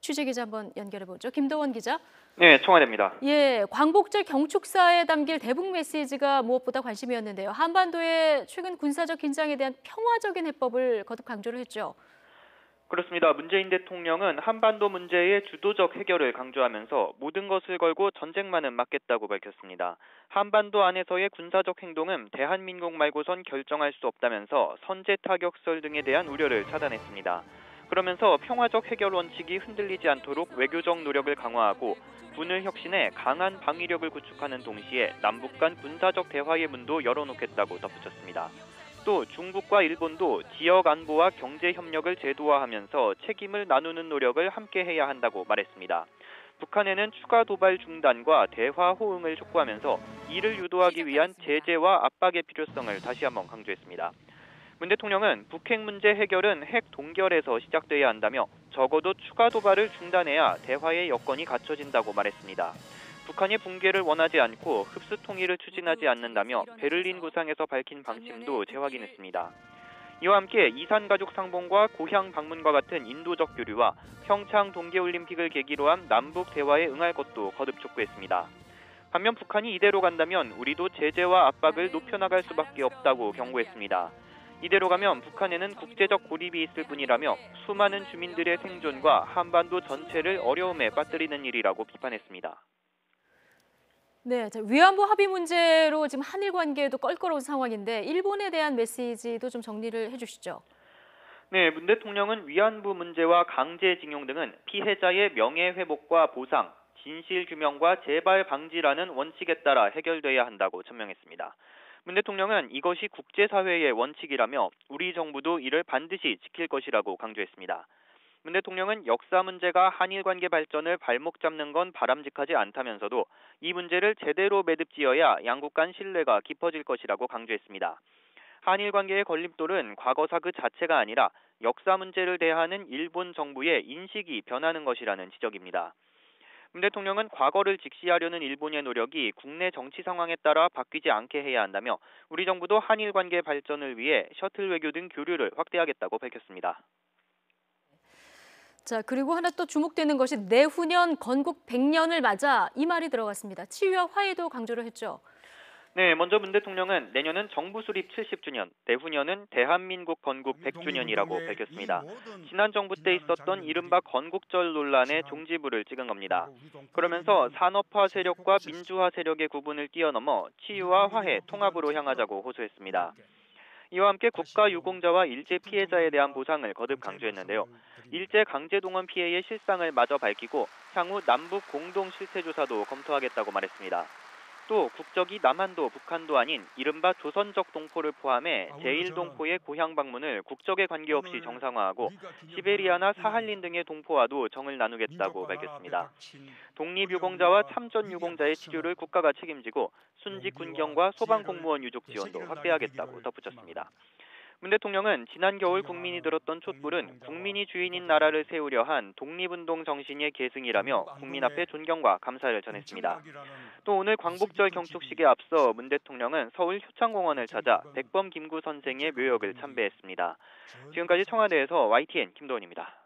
취재 기자 한번 연결해 보죠. 김도원 기자. 네, 청와대입니다. 예, 광복절 경축사에 담길 대북 메시지가 무엇보다 관심이었는데요. 한반도의 최근 군사적 긴장에 대한 평화적인 해법을 거듭 강조를 했죠. 그렇습니다. 문재인 대통령은 한반도 문제의 주도적 해결을 강조하면서 모든 것을 걸고 전쟁만은 막겠다고 밝혔습니다. 한반도 안에서의 군사적 행동은 대한민국 말고선 결정할 수 없다면서 선제 타격설 등에 대한 우려를 차단했습니다. 그러면서 평화적 해결 원칙이 흔들리지 않도록 외교적 노력을 강화하고 군을 혁신해 강한 방위력을 구축하는 동시에 남북 간 군사적 대화의 문도 열어놓겠다고 덧붙였습니다. 또 중국과 일본도 지역 안보와 경제 협력을 제도화하면서 책임을 나누는 노력을 함께 해야 한다고 말했습니다. 북한에는 추가 도발 중단과 대화 호응을 촉구하면서 이를 유도하기 위한 제재와 압박의 필요성을 다시 한번 강조했습니다. 문 대통령은 북핵 문제 해결은 핵 동결에서 시작돼야 한다며 적어도 추가 도발을 중단해야 대화의 여건이 갖춰진다고 말했습니다. 북한이 붕괴를 원하지 않고 흡수 통일을 추진하지 않는다며 베를린 구상에서 밝힌 방침도 재확인했습니다. 이와 함께 이산 가족 상봉과 고향 방문과 같은 인도적 교류와 평창 동계올림픽을 계기로 한 남북 대화에 응할 것도 거듭 촉구했습니다. 반면 북한이 이대로 간다면 우리도 제재와 압박을 높여나갈 수밖에 없다고 경고했습니다. 이대로 가면 북한에는 국제적 고립이 있을 뿐이라며 수많은 주민들의 생존과 한반도 전체를 어려움에 빠뜨리는 일이라고 비판했습니다. 네, 위안부 합의 문제로 지금 한일 관계도 껄끄러운 상황인데 일본에 대한 메시지도 좀 정리를 해주시죠. 네, 문 대통령은 위안부 문제와 강제징용 등은 피해자의 명예회복과 보상, 진실규명과 재발 방지라는 원칙에 따라 해결돼야 한다고 천명했습니다. 문 대통령은 이것이 국제사회의 원칙이라며 우리 정부도 이를 반드시 지킬 것이라고 강조했습니다. 문 대통령은 역사 문제가 한일 관계 발전을 발목 잡는 건 바람직하지 않다면서도 이 문제를 제대로 매듭지어야 양국 간 신뢰가 깊어질 것이라고 강조했습니다. 한일 관계의 걸림돌은 과거사 그 자체가 아니라 역사 문제를 대하는 일본 정부의 인식이 변하는 것이라는 지적입니다. 문 대통령은 과거를 직시하려는 일본의 노력이 국내 정치 상황에 따라 바뀌지 않게 해야 한다며 우리 정부도 한일 관계 발전을 위해 셔틀 외교 등 교류를 확대하겠다고 밝혔습니다. 자, 그리고 하나 또 주목되는 것이 내후년 건국 100년을 맞아 이 말이 들어갔습니다. 치유와 화해도 강조를 했죠. 네, 먼저 문 대통령은 내년은 정부 수립 70주년, 내후년은 대한민국 건국 100주년이라고 밝혔습니다. 지난 정부 때 있었던 이른바 건국절 논란에 종지부를 찍은 겁니다. 그러면서 산업화 세력과 민주화 세력의 구분을 뛰어넘어 치유와 화해, 통합으로 향하자고 호소했습니다. 이와 함께 국가 유공자와 일제 피해자에 대한 보상을 거듭 강조했는데요. 일제 강제동원 피해의 실상을 마저 밝히고 향후 남북 공동 실태조사도 검토하겠다고 말했습니다. 또 국적이 남한도 북한도 아닌 이른바 조선적 동포를 포함해 제1동포의 고향 방문을 국적에 관계없이 정상화하고 시베리아나 사할린 등의 동포와도 정을 나누겠다고 밝혔습니다. 독립유공자와 참전유공자의 치료를 국가가 책임지고 순직 군경과 소방공무원 유족 지원도 확대하겠다고 덧붙였습니다. 문 대통령은 지난 겨울 국민이 들었던 촛불은 국민이 주인인 나라를 세우려 한 독립운동 정신의 계승이라며 국민 앞에 존경과 감사를 전했습니다. 또 오늘 광복절 경축식에 앞서 문 대통령은 서울 효창공원을 찾아 백범 김구 선생의 묘역을 참배했습니다. 지금까지 청와대에서 YTN 김도원입니다.